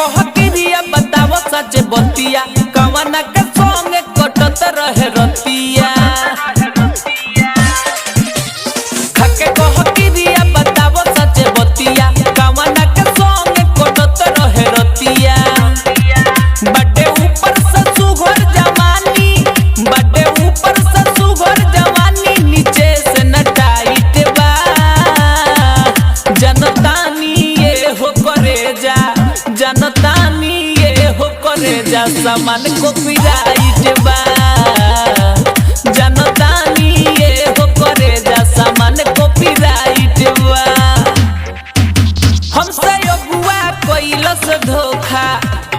कह किरिया बताव सच बतिया कवना के संग कटत रहे रतिया खाके कह किरिया बताव सच बतिया कवना के संग कटत रहे रतिया बड़े ऊपर से सुघर जवानी बड़े ऊपर से सुघर जवानी नीचे से न टाइट बा जनतानी ये हो करे जा जनतानी ये हो करे जा सामान को पिराइट बा जनतानी ये हो करे जा सामान को पिराइट बा हमसे अगुआ कइलस धोखा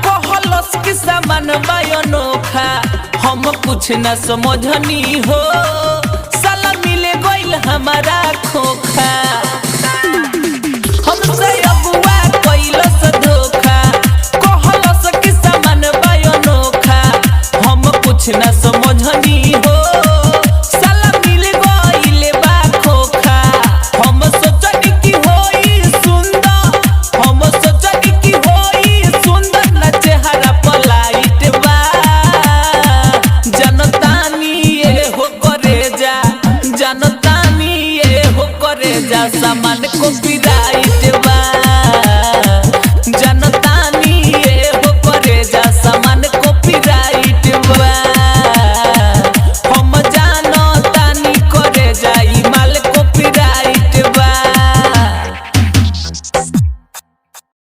कहलस कि सामान बा अनोखा हम कुछ न समझनी हो साला मिले गइल हमारा खोखा।